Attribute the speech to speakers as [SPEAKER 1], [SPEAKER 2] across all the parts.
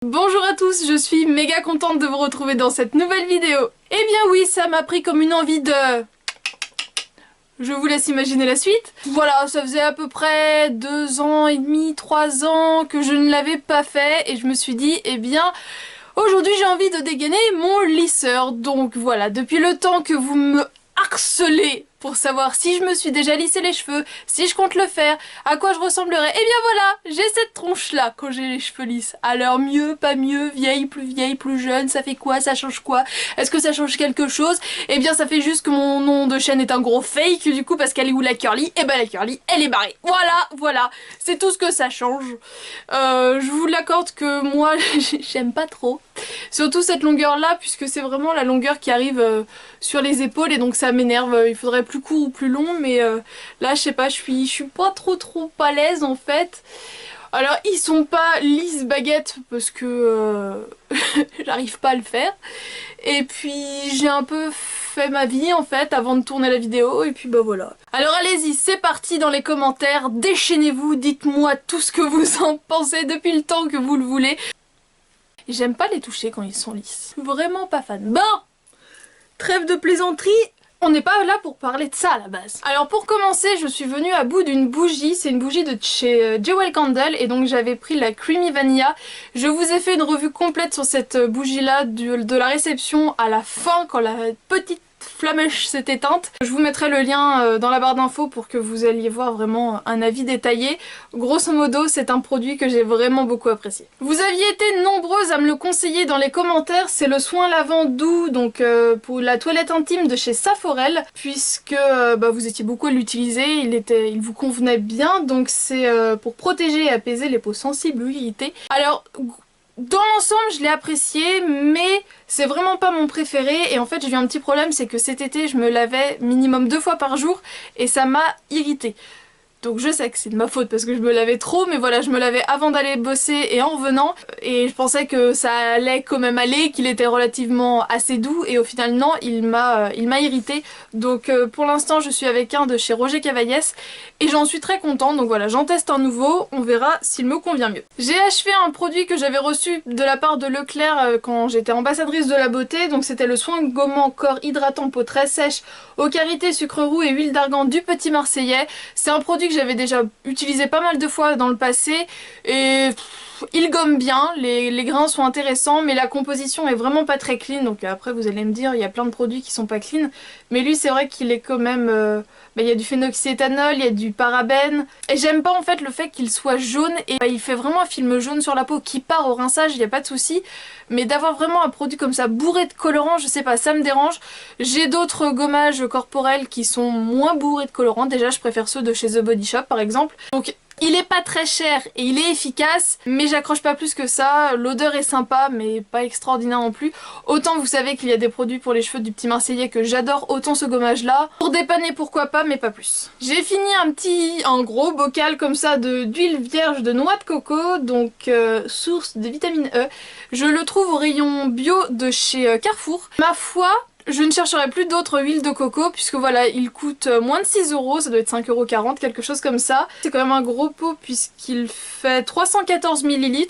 [SPEAKER 1] Bonjour à tous, je suis méga contente de vous retrouver dans cette nouvelle vidéo. Eh bien oui, ça m'a pris comme une envie de... Je vous laisse imaginer la suite. Voilà, ça faisait à peu près 2 ans et demi, 3 ans que je ne l'avais pas fait et je me suis dit, eh bien... Aujourd'hui j'ai envie de dégainer mon lisseur. Donc voilà, depuis le temps que vous me harcelez pour savoir si je me suis déjà lissé les cheveux, si je compte le faire, à quoi je ressemblerai. Et bien voilà, j'ai cette tronche là quand j'ai les cheveux lisses. Alors mieux, pas mieux, vieille, plus jeune, ça fait quoi? Ça change quoi? Est-ce que ça change quelque chose? Eh bien ça fait juste que mon nom de chaîne est un gros fake du coup parce qu'elle est où la curly? Et ben la curly, elle est barrée. Voilà, c'est tout ce que ça change. Je vous l'accorde que moi j'aime pas trop. Surtout cette longueur là puisque c'est vraiment la longueur qui arrive sur les épaules et donc ça m'énerve. Il faudrait plus court ou plus long mais là je sais pas, je suis pas trop à l'aise en fait. Alors ils sont pas lisses baguettes parce que j'arrive pas à le faire. Et puis j'ai un peu fait ma vie en fait avant de tourner la vidéo et puis bah voilà. Alors allez-y, c'est parti dans les commentaires, déchaînez-vous, dites-moi tout ce que vous en pensez depuis le temps que vous le voulez. J'aime pas les toucher quand ils sont lisses. Vraiment pas fan. Bon, trêve de plaisanterie, on n'est pas là pour parler de ça à la base. Alors pour commencer, je suis venue à bout d'une bougie. C'est une bougie de chez Jewel Candle et donc j'avais pris la Creamy Vanilla. Je vous ai fait une revue complète sur cette bougie là, de la réception à la fin quand la petite flamèche s'est éteinte. Je vous mettrai le lien dans la barre d'infos pour que vous alliez voir vraiment un avis détaillé. Grosso modo, c'est un produit que j'ai vraiment beaucoup apprécié. Vous aviez été nombreuses à me le conseiller dans les commentaires, c'est le soin lavant doux, donc pour la toilette intime de chez Saforel, puisque vous étiez beaucoup à l'utiliser, il vous convenait bien, donc c'est pour protéger et apaiser les peaux sensibles ou irritées. Alors, dans l'ensemble, je l'ai apprécié, mais c'est vraiment pas mon préféré. Et en fait, j'ai eu un petit problème, c'est que cet été, je me lavais minimum 2 fois par jour et ça m'a irritée. Donc je sais que c'est de ma faute parce que je me lavais trop, mais voilà, je me lavais avant d'aller bosser et en revenant. Et je pensais que ça allait quand même aller, qu'il était relativement assez doux. Et au final, non, il m'a irrité. Donc pour l'instant, je suis avec un de chez Roger Cavaillès. Et j'en suis très contente. Donc voilà, j'en teste un nouveau. On verra s'il me convient mieux. J'ai achevé un produit que j'avais reçu de la part de Leclerc quand j'étais ambassadrice de la beauté. Donc c'était le soin gommant corps hydratant peau très sèche aux carités, sucre roux et huile d'argan du Petit Marseillais. C'est un produit que j'avais déjà utilisé pas mal de fois dans le passé et il gomme bien, les grains sont intéressants mais la composition est vraiment pas très clean. Donc après vous allez me dire il y a plein de produits qui sont pas clean, mais lui c'est vrai qu'il est quand même... il y a du phénoxyéthanol, il y a du parabène et j'aime pas en fait le fait qu'il soit jaune et il fait vraiment un film jaune sur la peau qui part au rinçage, il n'y a pas de souci, mais d'avoir vraiment un produit comme ça bourré de colorants, je sais pas, ça me dérange. J'ai d'autres gommages corporels qui sont moins bourrés de colorants, déjà je préfère ceux de chez The Body Shop par exemple. Donc il est pas très cher et il est efficace, mais j'accroche pas plus que ça. L'odeur est sympa, mais pas extraordinaire non plus. Autant vous savez qu'il y a des produits pour les cheveux du Petit Marseillais que j'adore, autant ce gommage là. Pour dépanner pourquoi pas, mais pas plus. J'ai fini un gros bocal comme ça d'huile vierge de noix de coco, donc source de vitamine E. Je le trouve au rayon bio de chez Carrefour. Ma foi, je ne chercherai plus d'autres huiles de coco puisque voilà, il coûte moins de 6 euros, ça doit être 5,40 €, quelque chose comme ça. C'est quand même un gros pot puisqu'il fait 314 ml.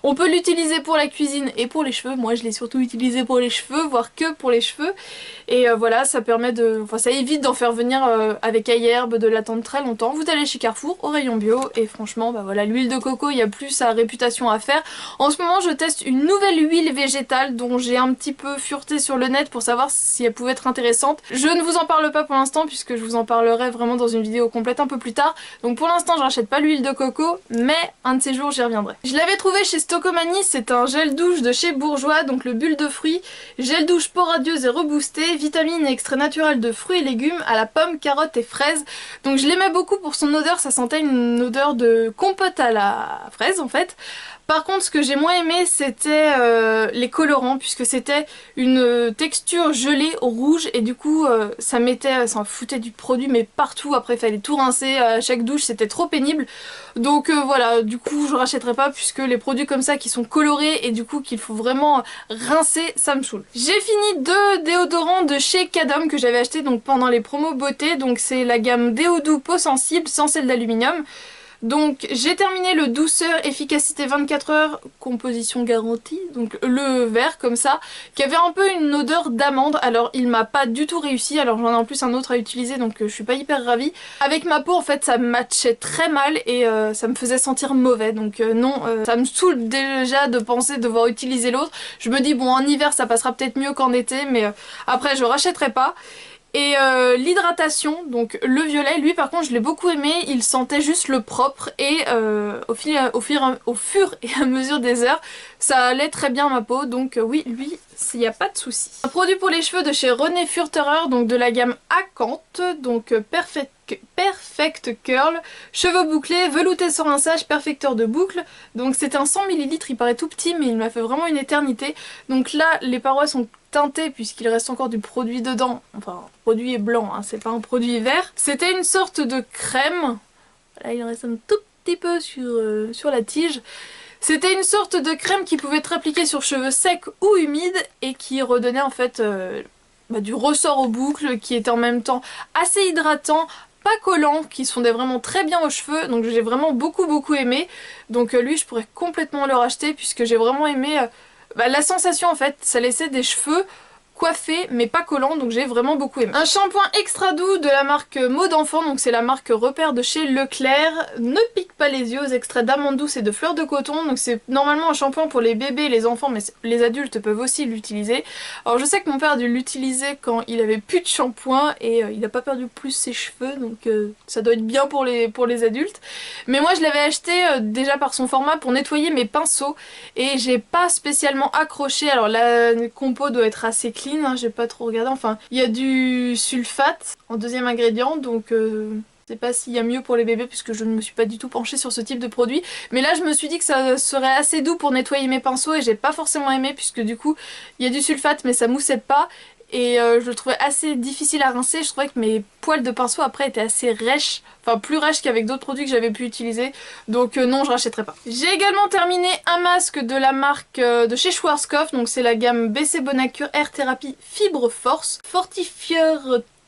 [SPEAKER 1] On peut l'utiliser pour la cuisine et pour les cheveux. Moi je l'ai surtout utilisé pour les cheveux, voire que pour les cheveux. Et voilà, ça permet de... Enfin, ça évite d'en faire venir avec aïe-herbe, de l'attendre très longtemps. Vous allez chez Carrefour, au rayon bio, et franchement, bah voilà, l'huile de coco, il y a plus sa réputation à faire. En ce moment, je teste une nouvelle huile végétale dont j'ai un petit peu fureté sur le net pour savoir si elle pouvait être intéressante. Je ne vous en parle pas pour l'instant puisque je vous en parlerai vraiment dans une vidéo complète un peu plus tard. Donc pour l'instant, je rachète pas l'huile de coco, mais un de ces jours, j'y reviendrai. Je l'avais trouvé chez Stocomanie, c'est un gel douche de chez Bourjois, donc le bulle de fruits, gel douche peau radieuse et reboosté, vitamines et extraits naturels de fruits et légumes à la pomme, carotte et fraise. Donc je l'aimais beaucoup pour son odeur, ça sentait une odeur de compote à la fraise en fait. Par contre, ce que j'ai moins aimé, c'était les colorants, puisque c'était une texture gelée au rouge, et du coup, ça foutait du produit, mais partout. Après, il fallait tout rincer à chaque douche, c'était trop pénible. Donc voilà, du coup, je rachèterai pas, puisque les produits comme ça qui sont colorés, et du coup, qu'il faut vraiment rincer, ça me saoule. J'ai fini 2 déodorants de chez Cadom que j'avais acheté donc pendant les promos beauté, donc c'est la gamme Déo Doux peau sensible, sans sel d'aluminium. Donc j'ai terminé le douceur efficacité 24 heures, composition garantie, donc le vert comme ça, qui avait un peu une odeur d'amande. Alors il m'a pas du tout réussi, alors j'en ai en plus un autre à utiliser donc je suis pas hyper ravie. Avec ma peau en fait ça matchait très mal et ça me faisait sentir mauvais, donc non, ça me saoule déjà de penser devoir utiliser l'autre. Je me dis bon en hiver ça passera peut-être mieux qu'en été, mais après je rachèterai pas. Et l'hydratation, donc le violet, lui par contre je l'ai beaucoup aimé, il sentait juste le propre et au fur et à mesure des heures, ça allait très bien à ma peau, donc oui, lui, il n'y a pas de souci. Un produit pour les cheveux de chez René Furterer, donc de la gamme Acanthe, donc Perfect Curl, cheveux bouclés, velouté sans rinçage, perfecteur de boucles. Donc c'était un 100 ml, il paraît tout petit mais il m'a fait vraiment une éternité. Donc là les parois sont teintées puisqu'il reste encore du produit dedans. Enfin, le produit est blanc, hein, c'est pas un produit vert. C'était une sorte de crème. Là il reste un tout petit peu sur la tige. C'était une sorte de crème qui pouvait être appliquée sur cheveux secs ou humides et qui redonnait en fait du ressort aux boucles, qui était en même temps assez hydratant, pas collant, qui se fondait vraiment très bien aux cheveux, donc j'ai vraiment beaucoup aimé. Donc lui je pourrais complètement le racheter puisque j'ai vraiment aimé la sensation en fait, ça laissait des cheveux coiffé mais pas collant, donc j'ai vraiment beaucoup aimé. Un shampoing extra doux de la marque Maux d'enfant, donc c'est la marque repère de chez Leclerc. Ne pique pas les yeux, aux extraits d'amandes douces et de fleurs de coton, donc c'est normalement un shampoing pour les bébés et les enfants mais les adultes peuvent aussi l'utiliser. Alors je sais que mon père a dû l'utiliser quand il avait plus de shampoing et il n'a pas perdu plus ses cheveux, donc ça doit être bien pour les adultes. Mais moi je l'avais acheté déjà par son format pour nettoyer mes pinceaux et j'ai pas spécialement accroché. Alors la compo doit être assez clean, hein, j'ai pas trop regardé, enfin il y a du sulfate en deuxième ingrédient, donc je sais pas s'il y a mieux pour les bébés puisque je ne me suis pas du tout penchée sur ce type de produit, mais là je me suis dit que ça serait assez doux pour nettoyer mes pinceaux et j'ai pas forcément aimé puisque du coup il y a du sulfate mais ça moussait pas et je le trouvais assez difficile à rincer. Je trouvais que mes poils de pinceau après étaient assez rêches, enfin plus rêches qu'avec d'autres produits que j'avais pu utiliser, donc non je rachèterai pas. J'ai également terminé un masque de la marque de chez Schwarzkopf, donc c'est la gamme BC Bonacure Air Therapy Fibre Force, fortifieur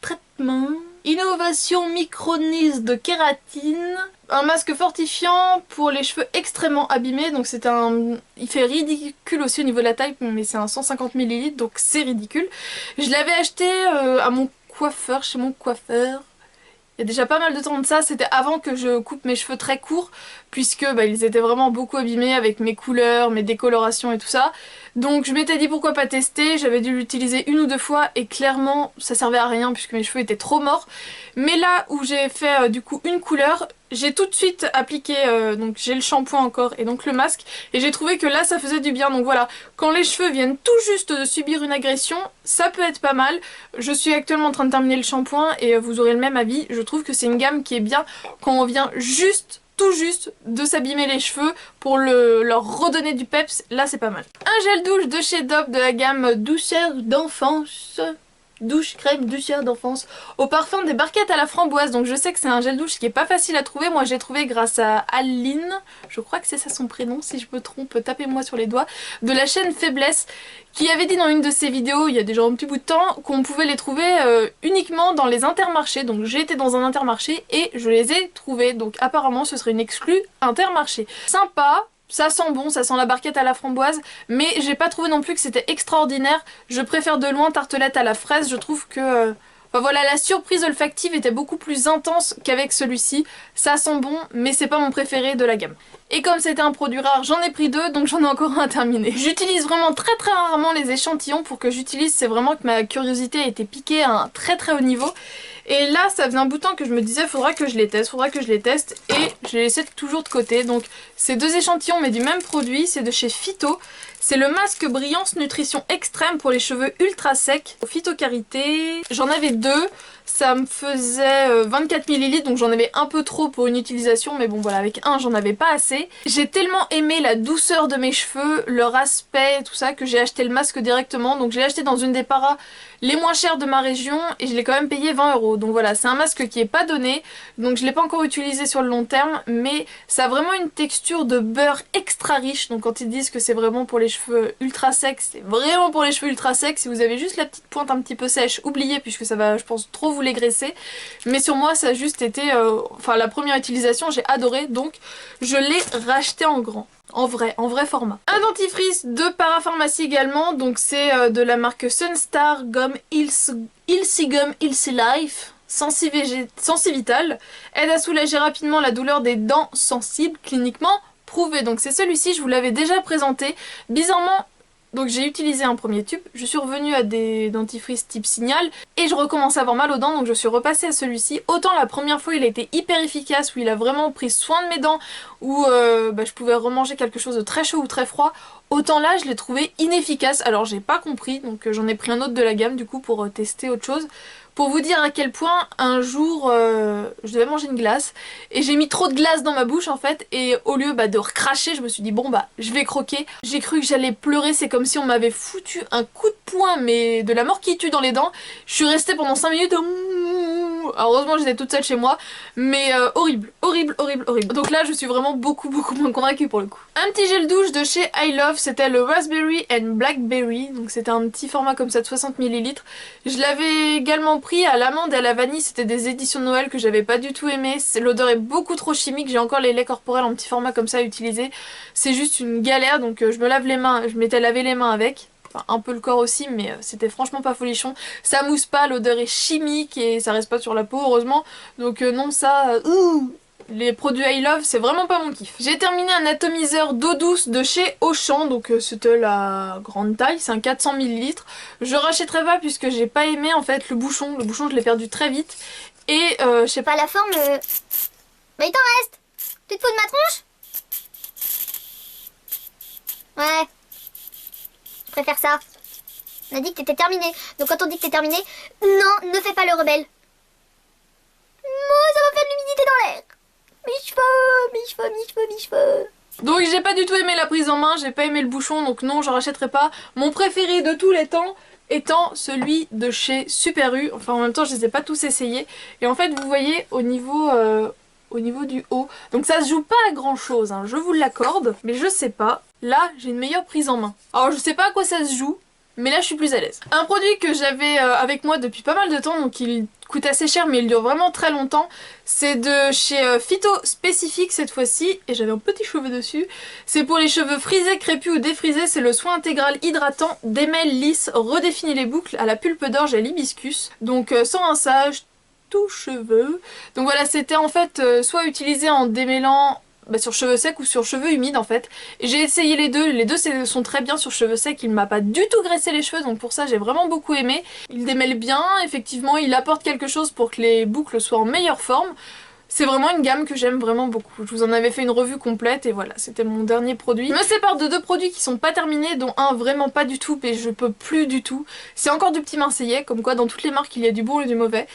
[SPEAKER 1] traitement, innovation micronise de kératine. Un masque fortifiant pour les cheveux extrêmement abîmés, donc c'est un... il fait ridicule aussi au niveau de la taille, mais c'est un 150 ml donc c'est ridicule. Je l'avais acheté à mon coiffeur, chez mon coiffeur. Il y a déjà pas mal de temps de ça, c'était avant que je coupe mes cheveux très courts, puisque ils étaient vraiment beaucoup abîmés avec mes couleurs, mes décolorations et tout ça. Donc je m'étais dit pourquoi pas tester, j'avais dû l'utiliser une ou deux fois et clairement ça servait à rien puisque mes cheveux étaient trop morts. Mais là où j'ai fait du coup une couleur, j'ai tout de suite appliqué, donc j'ai le shampoing encore et donc le masque, et j'ai trouvé que là ça faisait du bien. Donc voilà, quand les cheveux viennent tout juste de subir une agression, ça peut être pas mal. Je suis actuellement en train de terminer le shampoing et vous aurez le même avis. Je trouve que c'est une gamme qui est bien quand on vient tout juste de s'abîmer les cheveux pour leur redonner du peps, là c'est pas mal. Un gel douche de chez Dove de la gamme douceur d'enfance. Douche crème douceur d'enfance au parfum des barquettes à la framboise. Donc je sais que c'est un gel douche qui est pas facile à trouver. Moi j'ai trouvé grâce à Aline, je crois que c'est ça son prénom, si je me trompe tapez-moi sur les doigts, de la chaîne Faiblesse, qui avait dit dans une de ses vidéos il y a déjà un petit bout de temps qu'on pouvait les trouver uniquement dans les Intermarchés. Donc j'ai été dans un Intermarché et je les ai trouvés, donc apparemment ce serait une exclue Intermarché. Sympa. Ça sent bon, ça sent la barquette à la framboise, mais j'ai pas trouvé non plus que c'était extraordinaire. Je préfère de loin tartelette à la fraise, je trouve que... Enfin voilà, la surprise olfactive était beaucoup plus intense qu'avec celui-ci. Ça sent bon, mais c'est pas mon préféré de la gamme. Et comme c'était un produit rare, j'en ai pris deux, donc j'en ai encore un à terminer. J'utilise vraiment très rarement les échantillons pour que j'utilise, c'est vraiment que ma curiosité a été piquée à un très haut niveau. Et là, ça faisait un bout de temps que je me disais, faudra que je les teste, et je les laissais toujours de côté. Donc, c'est deux échantillons, mais du même produit, c'est de chez Phyto. C'est le masque Brillance Nutrition Extrême pour les cheveux ultra secs, au phytocarité. J'en avais deux, ça me faisait 24 ml, donc j'en avais un peu trop pour une utilisation, mais bon voilà, avec un, j'en avais pas assez. J'ai tellement aimé la douceur de mes cheveux, leur aspect, tout ça, que j'ai acheté le masque directement. Donc, je l'ai acheté dans une des paras les moins chères de ma région et je l'ai quand même payé 20 €. Donc voilà, c'est un masque qui est pas donné, donc je l'ai pas encore utilisé sur le long terme, mais ça a vraiment une texture de beurre extra riche. Donc quand ils disent que c'est vraiment pour les cheveux ultra secs, c'est vraiment pour les cheveux ultra secs. Si vous avez juste la petite pointe un petit peu sèche, oubliez, puisque ça va je pense trop vous les graisser. Mais sur moi ça a juste été, enfin la première utilisation j'ai adoré, donc je l'ai racheté en grand. En vrai format. Un dentifrice de parapharmacie également, donc c'est de la marque Sunstar Gum Ilsi Gum Ilsi Life. Sensivital, aide à soulager rapidement la douleur des dents sensibles, cliniquement prouvé. Donc c'est celui-ci, je vous l'avais déjà présenté. Bizarrement, donc j'ai utilisé un premier tube, je suis revenue à des dentifrices type Signal et je recommence à avoir mal aux dents, donc je suis repassée à celui-ci. Autant la première fois il a été hyper efficace, où il a vraiment pris soin de mes dents, où je pouvais remanger quelque chose de très chaud ou très froid. Autant là je l'ai trouvé inefficace, alors j'ai pas compris, donc j'en ai pris un autre de la gamme du coup pour tester autre chose. Pour vous dire à quel point un jour je devais manger une glace et j'ai mis trop de glace dans ma bouche en fait, et au lieu de recracher je me suis dit bon je vais croquer. J'ai cru que j'allais pleurer, c'est comme si on m'avait foutu un coup de poing mais de la mort qui tue dans les dents. Je suis restée pendant 5 minutes. Alors, heureusement j'étais toute seule chez moi, mais horrible. Donc là je suis vraiment beaucoup moins convaincue pour le coup. Un petit gel douche de chez I Love, c'était le Raspberry and Blackberry, donc c'était un petit format comme ça de 60 ml. Je l'avais également pris à l'amande et à la vanille, c'était des éditions de Noël que j'avais pas du tout aimé. L'odeur est beaucoup trop chimique, j'ai encore les laits corporels en petit format comme ça à utiliser. C'est juste une galère, donc je me lave les mains, je m'étais lavé les mains avec. Enfin, un peu le corps aussi, mais c'était franchement pas folichon. Ça mousse pas, l'odeur est chimique et ça reste pas sur la peau heureusement. Donc non, ça... les produits I Love, c'est vraiment pas mon kiff. J'ai terminé un atomiseur d'eau douce de chez Auchan, donc c'était la grande taille, c'est un 400 ml. Je rachèterai pas puisque j'ai pas aimé en fait le bouchon je l'ai perdu très vite. Et je sais pas...
[SPEAKER 2] Pas la forme... Mais il t'en reste. Tu te fous de ma tronche? Ouais. Je préfère ça. On a dit que t'étais terminé. Donc quand on dit que t'es terminé, non, ne fais pas le rebelle. Moi, ça va faire de l'humidité dans l'air. Mes cheveux.
[SPEAKER 1] Donc j'ai pas du tout aimé la prise en main, j'ai pas aimé le bouchon, donc non, je rachèterai pas. Mon préféré de tous les temps étant celui de chez Super U. Enfin en même temps je les ai pas tous essayés. Et en fait vous voyez au niveau du haut, donc ça se joue pas à grand chose, hein, je vous l'accorde, mais je sais pas, là j'ai une meilleure prise en main. Alors je sais pas à quoi ça se joue, mais là je suis plus à l'aise. Un produit que j'avais avec moi depuis pas mal de temps, donc il coûte assez cher mais il dure vraiment très longtemps, c'est de chez Phyto Spécifique cette fois-ci, et j'avais un petit cheveu dessus. C'est pour les cheveux frisés, crépus ou défrisés, c'est le soin intégral hydratant, démêle lisse, redéfinit les boucles à la pulpe d'orge et à l'hibiscus, donc sans rinçage, tout cheveux. Donc voilà, c'était en fait soit utilisé en démêlant sur cheveux secs ou sur cheveux humides en fait. J'ai essayé les deux sont très bien sur cheveux secs, il m'a pas du tout graissé les cheveux, donc pour ça j'ai vraiment beaucoup aimé. Il démêle bien, effectivement il apporte quelque chose pour que les boucles soient en meilleure forme. C'est vraiment une gamme que j'aime vraiment beaucoup. Je vous en avais fait une revue complète et voilà, c'était mon dernier produit. Je me sépare de deux produits qui sont pas terminés, dont un vraiment pas du tout, mais je peux plus du tout. C'est encore du petit Marseillais, comme quoi dans toutes les marques il y a du bon et du mauvais.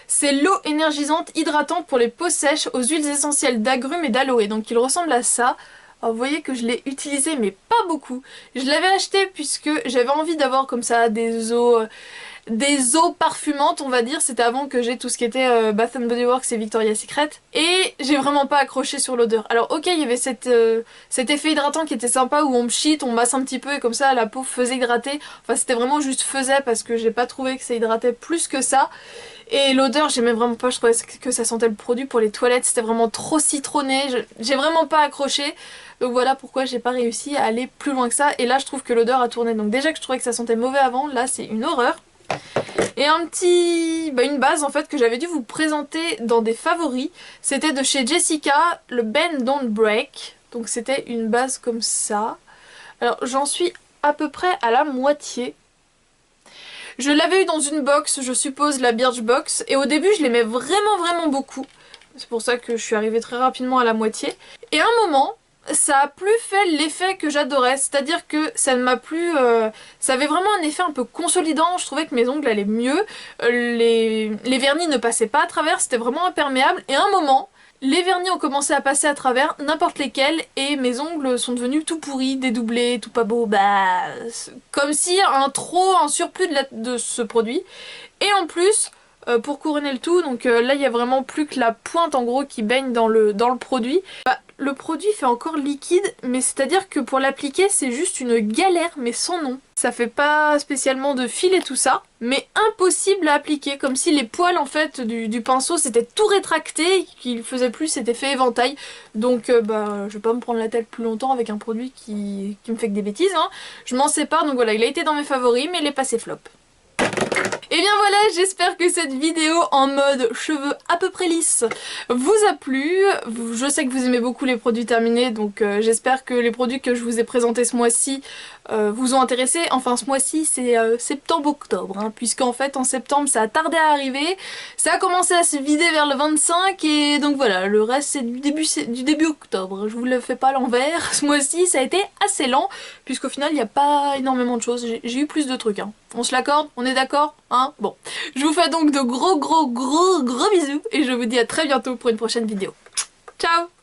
[SPEAKER 1] C'est l'eau énergisante hydratante pour les peaux sèches aux huiles essentielles d'agrumes et d'aloe. Donc il ressemble à ça. Alors, vous voyez que je l'ai utilisé mais pas beaucoup. Je l'avais acheté puisque j'avais envie d'avoir comme ça des eaux parfumantes on va dire. C'était avant que j'ai tout ce qui était Bath Body Works et Victoria's Secret. Et j'ai vraiment pas accroché sur l'odeur. Alors ok, il y avait cet effet hydratant qui était sympa où on me cheat, on masse un petit peu et comme ça la peau faisait hydrater. Enfin c'était vraiment juste faisait parce que j'ai pas trouvé que ça hydratait plus que ça. Et l'odeur j'aimais vraiment pas, je trouvais que ça sentait le produit pour les toilettes, c'était vraiment trop citronné, j'ai vraiment pas accroché. Donc voilà pourquoi j'ai pas réussi à aller plus loin que ça. Et là je trouve que l'odeur a tourné, donc déjà que je trouvais que ça sentait mauvais avant, là c'est une horreur. Et une base en fait que j'avais dû vous présenter dans des favoris, c'était de chez Jessica, le Bend Don't Break. Donc c'était une base comme ça. Alors j'en suis à peu près à la moitié. Je l'avais eu dans une box, je suppose la Birchbox, et au début je l'aimais vraiment beaucoup. C'est pour ça que je suis arrivée très rapidement à la moitié. Et à un moment, ça a plus fait l'effet que j'adorais, c'est-à-dire que ça ne m'a plus... ça avait vraiment un effet un peu consolidant, je trouvais que mes ongles allaient mieux, les vernis ne passaient pas à travers, c'était vraiment imperméable, et à un moment... les vernis ont commencé à passer à travers, n'importe lesquels, et mes ongles sont devenus tout pourris, dédoublés, tout pas beau, comme si un surplus de ce produit. Et en plus, pour couronner le tout, donc là il y a vraiment plus que la pointe en gros qui baigne dans le produit. Le produit fait encore liquide, mais c'est-à-dire que pour l'appliquer, c'est juste une galère, mais sans nom. Ça fait pas spécialement de fil et tout ça, mais impossible à appliquer, comme si les poils en fait du pinceau s'étaient tout rétractés, qu'il faisait plus cet effet éventail. Donc bah je vais pas me prendre la tête plus longtemps avec un produit qui me fait que des bêtises, hein. Je m'en sépare, donc voilà, il a été dans mes favoris, mais il est passé flop. Et bien voilà, j'espère que cette vidéo en mode cheveux à peu près lisses vous a plu. Je sais que vous aimez beaucoup les produits terminés, donc j'espère que les produits que je vous ai présentés ce mois-ci vous ont intéressé. Enfin ce mois-ci c'est septembre-octobre, hein, puisqu'en fait en septembre ça a tardé à arriver. Ça a commencé à se vider vers le 25 et donc voilà, le reste c'est du début octobre. Je vous le fais pas à l'envers. Ce mois-ci ça a été assez lent, puisqu'au final il n'y a pas énormément de choses. J'ai eu plus de trucs, hein. On se l'accorde? On est d'accord? Hein? Bon. Je vous fais donc de gros bisous et je vous dis à très bientôt pour une prochaine vidéo. Ciao!